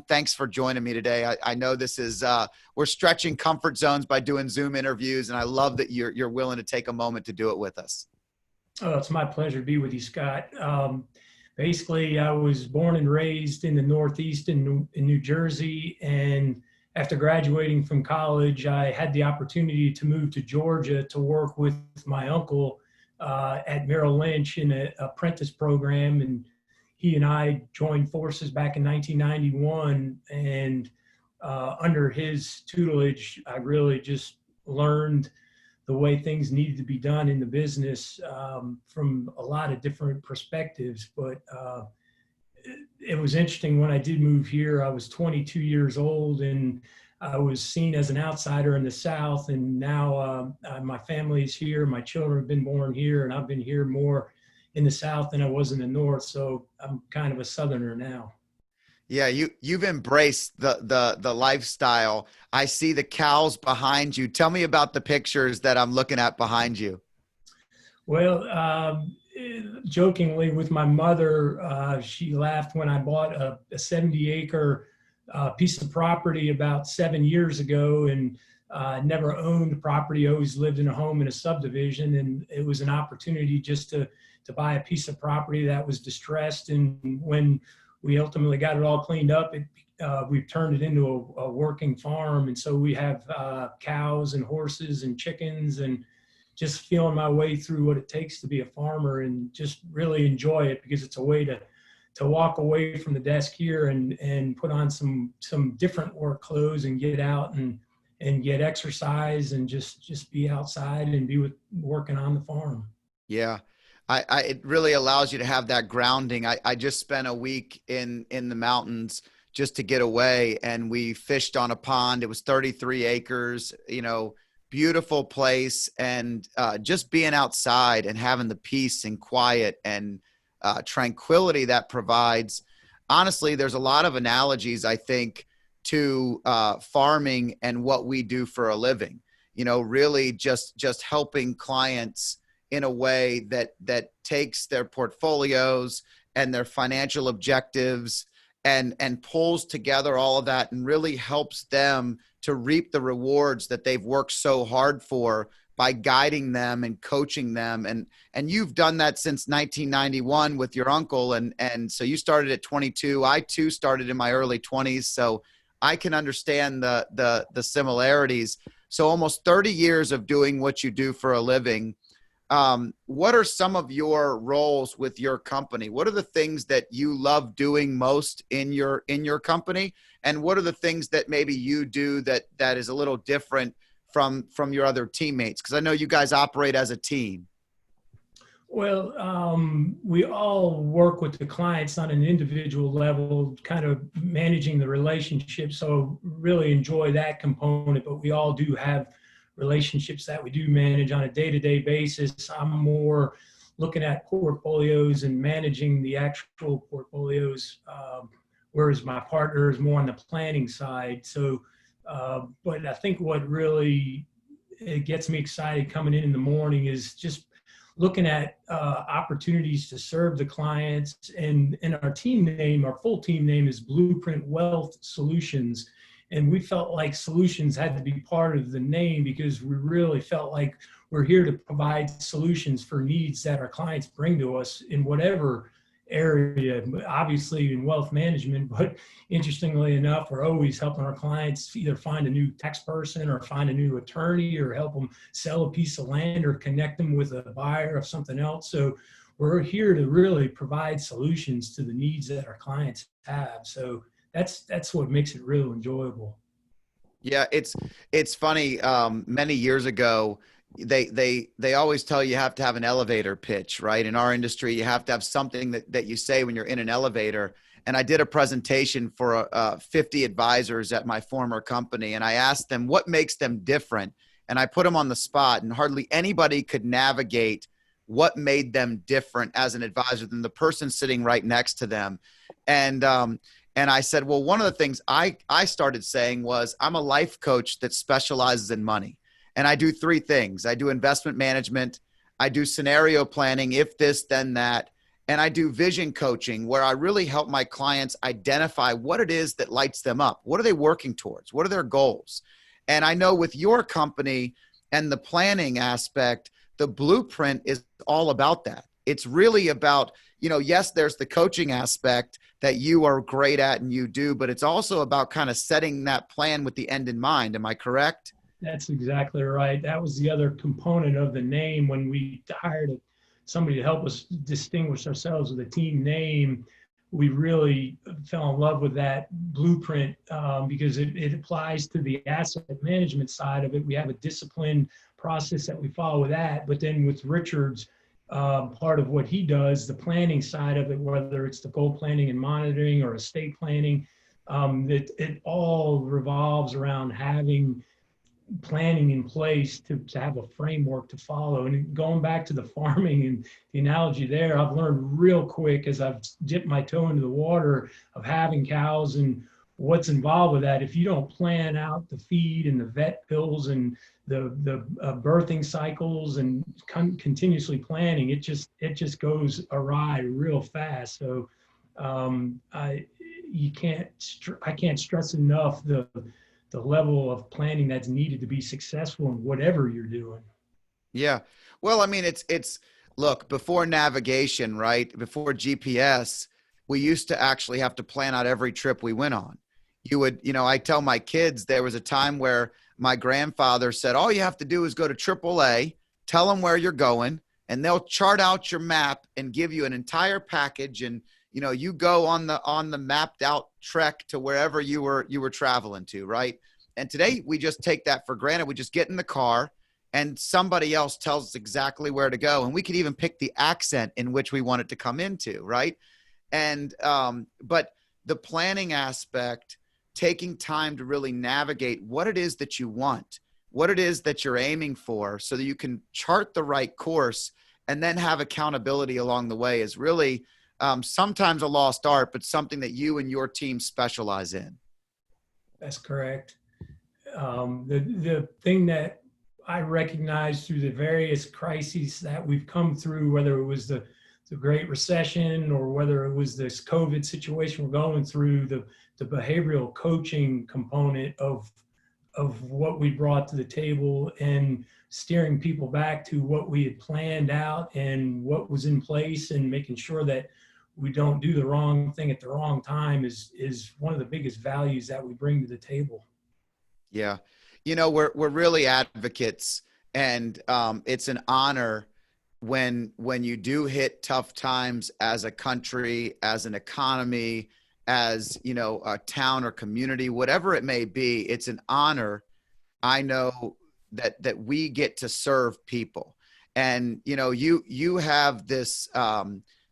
Thanks for joining me today. I know this is we're stretching comfort zones by doing Zoom interviews, and I love that you're willing to take a moment to do it with us. Oh, it's my pleasure to be with you, Scott. Basically, I was born and raised in the Northeast in New Jersey, and after graduating from college, I had the opportunity to move to Georgia to work with my uncle at Merrill Lynch in an apprentice program, and he and I joined forces back in 1991, and under his tutelage, I really just learned the way things needed to be done in the business from a lot of different perspectives. But it was interesting when I did move here. I was 22 years old and I was seen as an outsider in the South. And now my family is here. My children have been born here, and I've been here more in the South than I was in the North. So I'm kind of a Southerner now. Yeah, you've embraced the lifestyle. I see the cows behind you. Tell me about the pictures that I'm looking at behind you. Well, jokingly with my mother, she laughed when I bought a 70-acre piece of property about 7 years ago, and never owned property, always lived in a home in a subdivision. And it was an opportunity just to buy a piece of property that was distressed. And when we ultimately got it all cleaned up, we've turned it into a working farm. And so we have cows and horses and chickens, and just feeling my way through what it takes to be a farmer, and just really enjoy it because it's a way to walk away from the desk here and put on some different work clothes and get out and get exercise and just be outside and be working on the farm. Yeah. It really allows you to have that grounding. I just spent a week in the mountains just to get away, and we fished on a pond. It was 33 acres, beautiful place. And just being outside and having the peace and quiet and tranquility that provides. Honestly, there's a lot of analogies, I think, to farming and what we do for a living, really just helping clients in a way that takes their portfolios and their financial objectives and pulls together all of that and really helps them to reap the rewards that they've worked so hard for by guiding them and coaching them. And you've done that since 1991 with your uncle. And so you started at 22. I too started in my early 20s. So I can understand the similarities. So almost 30 years of doing what you do for a living. What are some of your roles with your company? What are the things that you love doing most in your company? And what are the things that maybe you do that is a little different from your other teammates? Because I know you guys operate as a team. Well, we all work with the clients on an individual level, kind of managing the relationship. So really enjoy that component, but we all do have relationships that we do manage on a day-to-day basis. I'm more looking at portfolios and managing the actual portfolios, whereas my partner is more on the planning side. So, but I think what really it gets me excited coming in the morning is just looking at opportunities to serve the clients. And our team name, our full team name is Blueprint Wealth Solutions. And we felt like solutions had to be part of the name because we really felt like we're here to provide solutions for needs that our clients bring to us in whatever area, obviously in wealth management. But interestingly enough, we're always helping our clients either find a new tax person or find a new attorney or help them sell a piece of land or connect them with a buyer of something else. So we're here to really provide solutions to the needs that our clients have. So that's what makes it real enjoyable. Yeah, it's funny. Many years ago, they always tell you have to have an elevator pitch, right? In our industry, you have to have something that you say when you're in an elevator. And I did a presentation for 50 advisors at my former company, and I asked them what makes them different. And I put them on the spot, and hardly anybody could navigate what made them different as an advisor than the person sitting right next to them. And I said, well, one of the things I started saying was I'm a life coach that specializes in money. And I do three things. I do investment management. I do scenario planning, if this, then that. and I do vision coaching where I really help my clients identify what it is that lights them up. What are they working towards? What are their goals? And I know with your company and the planning aspect, the blueprint is all about that. It's really about, yes, there's the coaching aspect that you are great at and you do, but it's also about kind of setting that plan with the end in mind. Am I correct? That's exactly right. That was the other component of the name when we hired somebody to help us distinguish ourselves with a team name. We really fell in love with that blueprint because it applies to the asset management side of it. We have a disciplined process that we follow with that. But then with Richard's part of what he does, the planning side of it, whether it's the goal planning and monitoring or estate planning, it all revolves around having planning in place to have a framework to follow. And going back to the farming and the analogy there, I've learned real quick as I've dipped my toe into the water of having cows and what's involved with that. If you don't plan out the feed and the vet pills and the birthing cycles and continuously planning, it just goes awry real fast. So I can't stress enough the level of planning that's needed to be successful in whatever you're doing. Yeah. Well, I mean, look, before navigation, right? Before GPS, we used to actually have to plan out every trip we went on. I tell my kids there was a time where my grandfather said, all you have to do is go to AAA, tell them where you're going, and they'll chart out your map and give you an entire package. And, you go on the mapped out trek to wherever you were traveling to. Right. And today we just take that for granted. We just get in the car and somebody else tells us exactly where to go. And we could even pick the accent in which we want it to come into. Right. And, but the planning aspect, taking time to really navigate what it is that you want, what it is that you're aiming for so that you can chart the right course and then have accountability along the way is really, sometimes a lost art, but something that you and your team specialize in. That's correct. The thing that I recognize through the various crises that we've come through, whether it was the Great Recession or whether it was this COVID situation we're going through, the behavioral coaching component of what we brought to the table and steering people back to what we had planned out and what was in place and making sure that we don't do the wrong thing at the wrong time is one of the biggest values that we bring to the table. Yeah. We're really advocates, and it's an honor when you do hit tough times as a country, as an economy, as, a town or community, whatever it may be. It's an honor. I know that we get to serve people, and, you have this,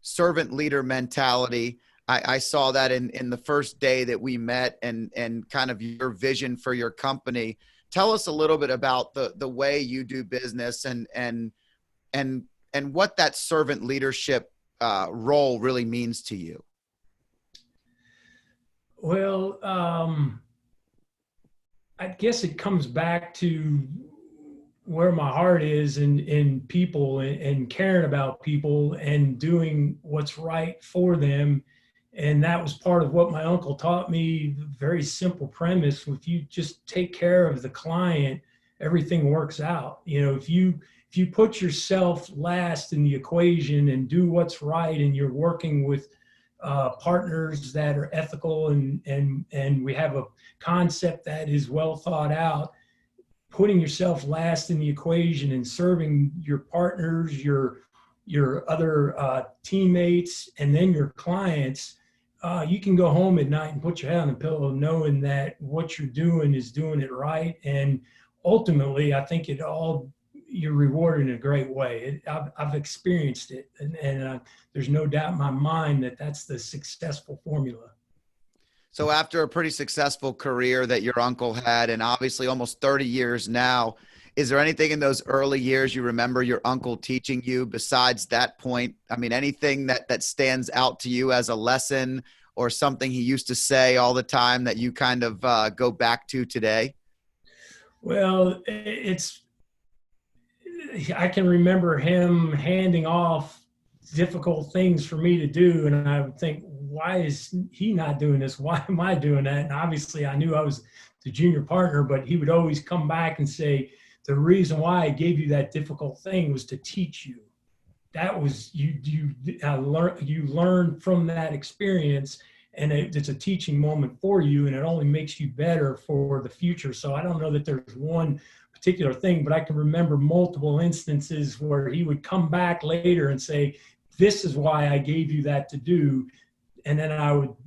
servant leader mentality. I saw that in the first day that we met and kind of your vision for your company. Tell us a little bit about the way you do business and what that servant leadership role really means to you. Well, I guess it comes back to where my heart is in people and caring about people and doing what's right for them. And that was part of what my uncle taught me. Very simple premise. If you just take care of the client, everything works out. If you put yourself last in the equation and do what's right, and you're working with partners that are ethical and we have a concept that is well thought out, putting yourself last in the equation and serving your partners, your other teammates, and then your clients, you can go home at night and put your head on the pillow knowing that what you're doing is doing it right. And ultimately, I think you're rewarded in a great way. I've experienced it, and there's no doubt in my mind that that's the successful formula. So after a pretty successful career that your uncle had, and obviously almost 30 years now, is there anything in those early years you remember your uncle teaching you besides that point? I mean, anything that stands out to you as a lesson or something he used to say all the time that you kind of go back to today? Well, I can remember him handing off difficult things for me to do. And I would think, why is he not doing this? Why am I doing that? And obviously I knew I was the junior partner, but he would always come back and say, the reason why I gave you that difficult thing was to teach you. That was you learn from that experience, and it's a teaching moment for you, and it only makes you better for the future. So I don't know that there's one particular thing, but I can remember multiple instances where he would come back later and say, this is why I gave you that to do. And then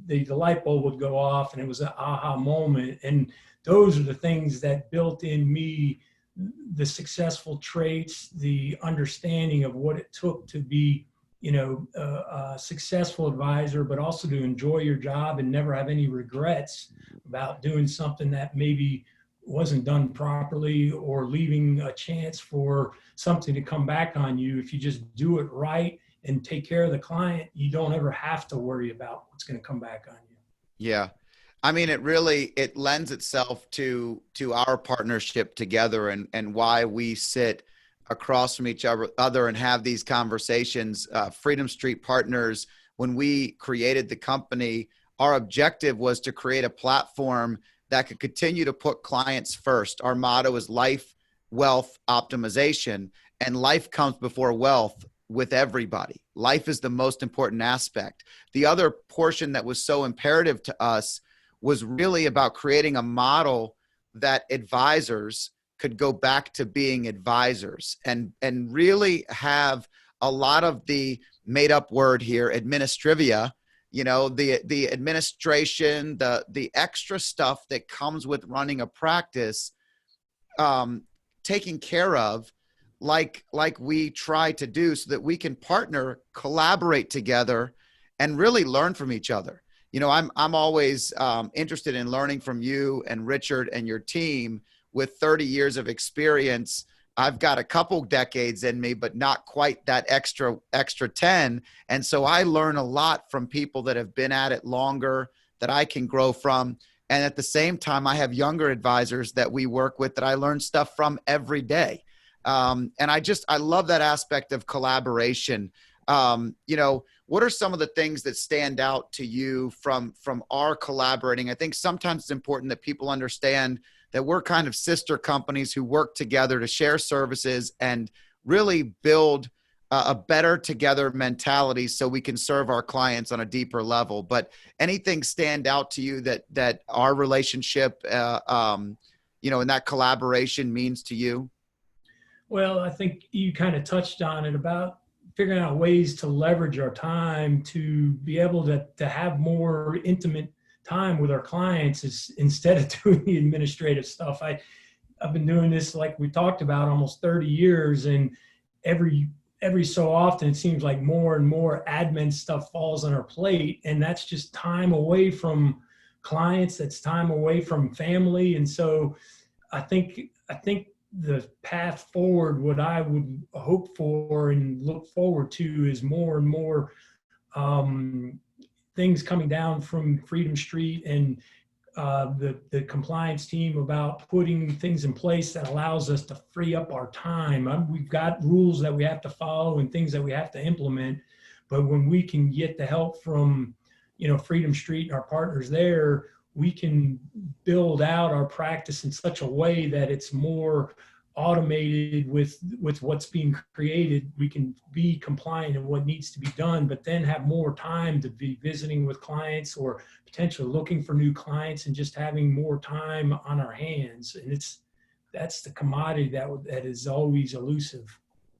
the light bulb would go off, and it was an aha moment. And those are the things that built in me the successful traits, the understanding of what it took to be, a successful advisor, but also to enjoy your job and never have any regrets about doing something that maybe wasn't done properly, or leaving a chance for something to come back on you. If you just do it right and take care of the client, you don't ever have to worry about what's going to come back on you. Yeah. I mean, it lends itself to our partnership together, and why we sit across from each other and have these conversations. Freedom Street Partners, when we created the company, our objective was to create a platform that could continue to put clients first. Our motto is life, wealth, optimization, and life comes before wealth with everybody. Life is the most important aspect. The other portion that was so imperative to us was really about creating a model that advisors could go back to being advisors, and really have a lot of the made up word here, administrivia, the administration, the extra stuff that comes with running a practice, taken care of, like we try to do, so that we can partner, collaborate together, and really learn from each other. I'm always interested in learning from you and Richard and your team. With 30 years of experience, I've got a couple decades in me, but not quite that extra 10. And so I learn a lot from people that have been at it longer, that I can grow from. And at the same time, I have younger advisors that we work with that I learn stuff from every day. And I love that aspect of collaboration. What are some of the things that stand out to you from our collaborating? I think sometimes it's important that people understand that we're kind of sister companies who work together to share services and really build a better together mentality, so we can serve our clients on a deeper level. But anything stand out to you that our relationship, and that collaboration means to you? Well, I think you kind of touched on it about figuring out ways to leverage our time to be able to have more intimate time with our clients, is instead of doing the administrative stuff. I've been doing this, like we talked about, almost 30 years, and every so often it seems like more and more admin stuff falls on our plate, and that's just time away from clients, that's time away from family. And so I think the path forward, what I would hope for and look forward to, is more and more things coming down from Freedom Street and the compliance team about putting things in place that allows us to free up our time. We've got rules that we have to follow and things that we have to implement, but when we can get the help from, Freedom Street and our partners there, we can build out our practice in such a way that it's more automated with what's being created. We can be compliant in what needs to be done, but then have more time to be visiting with clients, or potentially looking for new clients, and just having more time on our hands. And that's the commodity that is always elusive.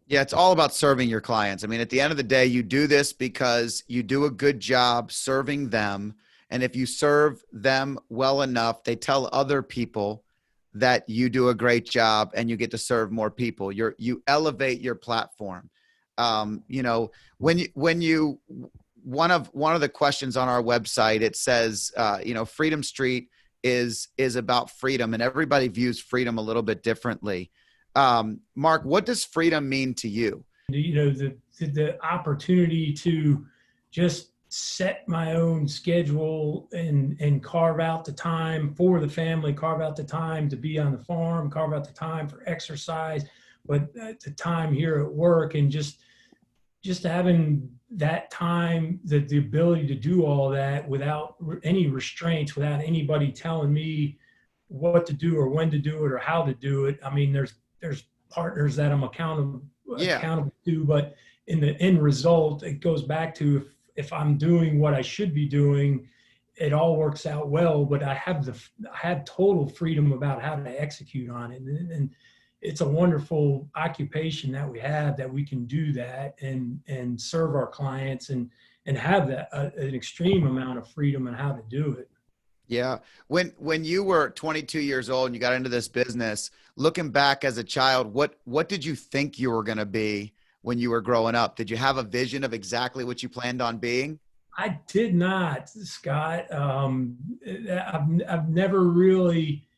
Yeah, it's all about serving your clients. I mean, at the end of the day, you do this because you do a good job serving them. And if you serve them well enough, they tell other people that you do a great job, and you get to serve more people. You elevate your platform. When you one of the questions on our website, it says, Freedom Street is about freedom, and everybody views freedom a little bit differently. Mark, what does freedom mean to you? The opportunity to just set my own schedule and carve out the time for the family, carve out the time to be on the farm, carve out the time for exercise, but the time here at work, and just just having that time, the ability to do all that without any restraints, without anybody telling me what to do or when to do it or how to do it. I mean, there's partners that I'm Yeah. accountable to, but in the end result, it goes back to if I'm doing what I should be doing, it all works out well. But I have total freedom about how to execute on it, and it's a wonderful occupation that we have, that we can do that and serve our clients and have that an extreme amount of freedom in how to do it. Yeah. When you were 22 years old and you got into this business, looking back as a child, what did you think you were going to be when you were growing up? Did you have a vision of exactly what you planned on being? I did not, Scott. I've never really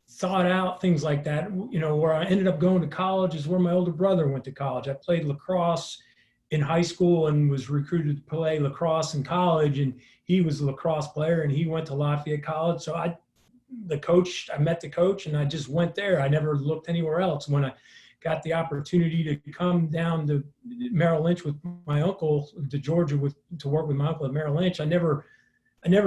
thought out things like that. You know, where I ended up going to college is where my older brother went to college. I played lacrosse in high school and was recruited to play lacrosse in college, and he was a lacrosse player and he went to Lafayette College. So I met the coach and I just went there. I never looked anywhere else. When I got the opportunity to come down to Merrill Lynch with my uncle to Georgia to work with my uncle at Merrill Lynch, I never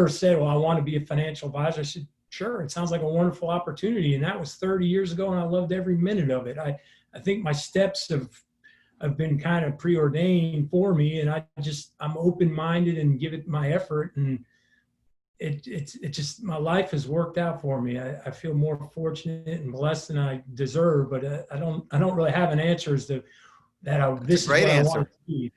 said, well, I want to be a financial advisor. I said, sure, it sounds like a wonderful opportunity. And that was 30 years ago, and I loved every minute of it. I think my steps have been kind of preordained for me, and I'm open-minded and give it my effort. And it's just, my life has worked out for me. I feel more fortunate and blessed than I deserve, but I don't really have an answer as to that. That's a This is great what I answer. want to be.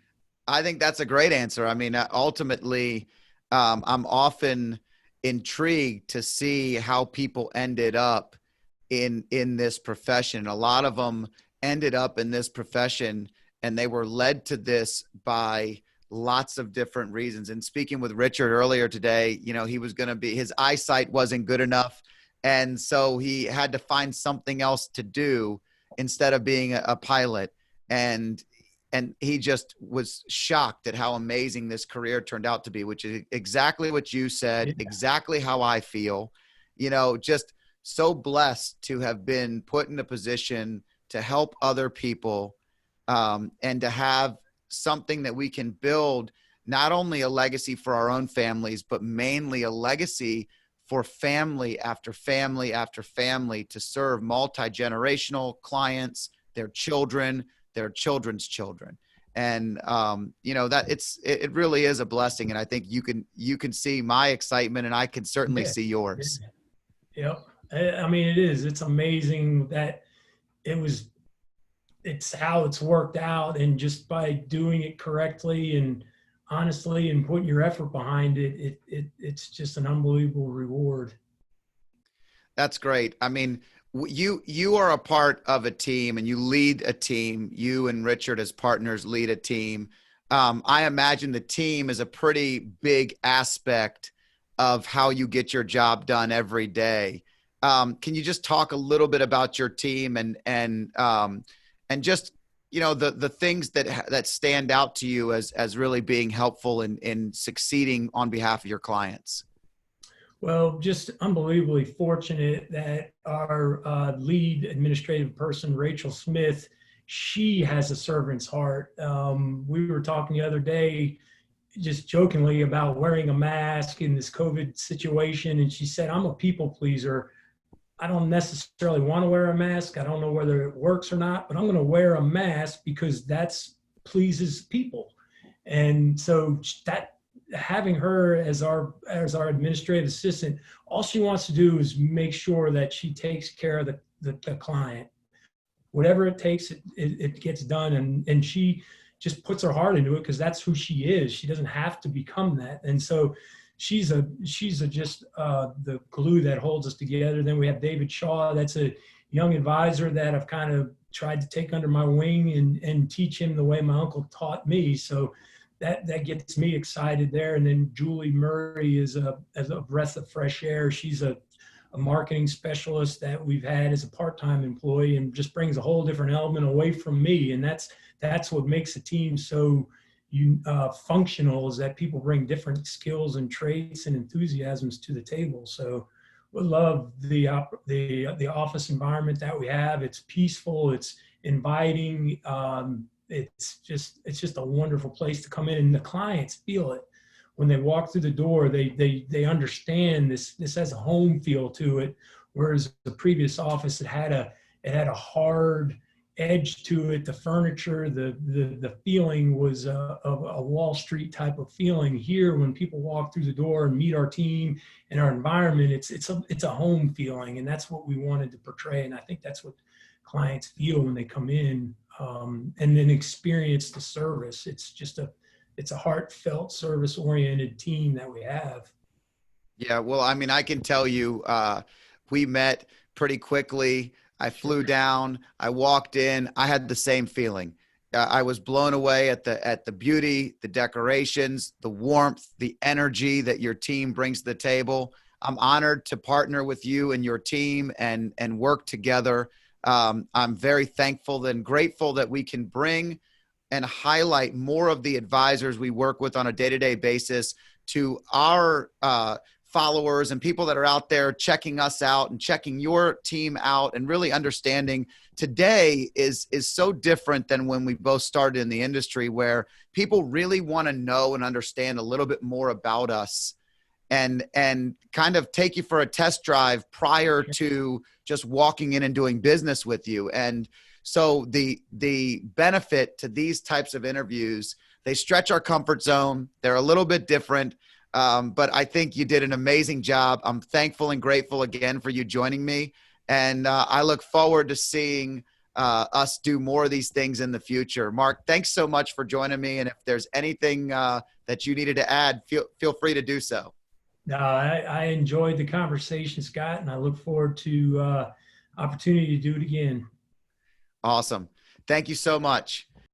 I think that's a great answer. I mean, ultimately, I'm often intrigued to see how people ended up in this profession. A lot of them ended up in this profession and they were led to this by lots of different reasons. And speaking with Richard earlier today, you know, his eyesight wasn't good enough. And so he had to find something else to do instead of being a pilot. And he just was shocked at how amazing this career turned out to be, which is exactly what you said, Yeah. exactly how I feel, you know, just so blessed to have been put in a position to help other people, and to have something that we can build, not only a legacy for our own families, but mainly a legacy for family after family after family, to serve multi-generational clients, their children, their children's children. And, you know, that it really is a blessing. And I think you can see my excitement, and I can certainly Yeah. see yours. Yep. I mean, it's amazing that it's how it's worked out, and just by doing it correctly and honestly and putting your effort behind it's just an unbelievable reward. That's great. I mean, you are a part of a team and you lead a team. You and Richard as partners lead a team. I imagine the team is a pretty big aspect of how you get your job done every day. Can you just talk a little bit about your team and just, you know, the things that stand out to you as really being helpful in succeeding on behalf of your clients? Well, just unbelievably fortunate that our lead administrative person, Rachel Smith, she has a servant's heart. We were talking the other day, just jokingly, about wearing a mask in this COVID situation. And she said, I'm a people pleaser. I don't necessarily want to wear a mask. I don't know whether it works or not, but I'm going to wear a mask because that's pleases people. And so that, having her as our administrative assistant, all she wants to do is make sure that she takes care of the client. Whatever it takes, it gets done. And she just puts her heart into it because that's who she is. She doesn't have to become that. And so she's just the glue that holds us together. Then we have David Shaw. That's a young advisor that I've kind of tried to take under my wing and teach him the way my uncle taught me. So that gets me excited there. And then Julie Murray is a breath of fresh air. She's a marketing specialist that we've had as a part-time employee, and just brings a whole different element away from me. And that's what makes the team so functional, is that people bring different skills and traits and enthusiasms to the table. So we love the office environment that we have. It's peaceful, it's inviting. it's just a wonderful place to come in, and the clients feel it when they walk through the door. They understand this has a home feel to it, whereas the previous office, it had a hard edge to it. The furniture, the feeling was a Wall Street type of feeling. Here, when people walk through the door and meet our team and our environment, it's a home feeling, and that's what we wanted to portray. And I think that's what clients feel when they come in, and then experience the service. It's a heartfelt, service oriented team that we have. Yeah, well, I mean, I can tell you, we met pretty quickly. I flew down, I walked in, I had the same feeling. I was blown away at the beauty, the decorations, the warmth, the energy that your team brings to the table. I'm honored to partner with you and your team and work together. I'm very thankful and grateful that we can bring and highlight more of the advisors we work with on a day-to-day basis to our followers and people that are out there checking us out and checking your team out, and really understanding today is so different than when we both started in the industry, where people really want to know and understand a little bit more about us and kind of take you for a test drive prior to just walking in and doing business with you. And so the benefit to these types of interviews, they stretch our comfort zone. They're a little bit different. But I think you did an amazing job. I'm thankful and grateful again for you joining me. And I look forward to seeing us do more of these things in the future. Mark, thanks so much for joining me. And if there's anything that you needed to add, feel free to do so. No, I enjoyed the conversation, Scott, and I look forward to opportunity to do it again. Awesome. Thank you so much.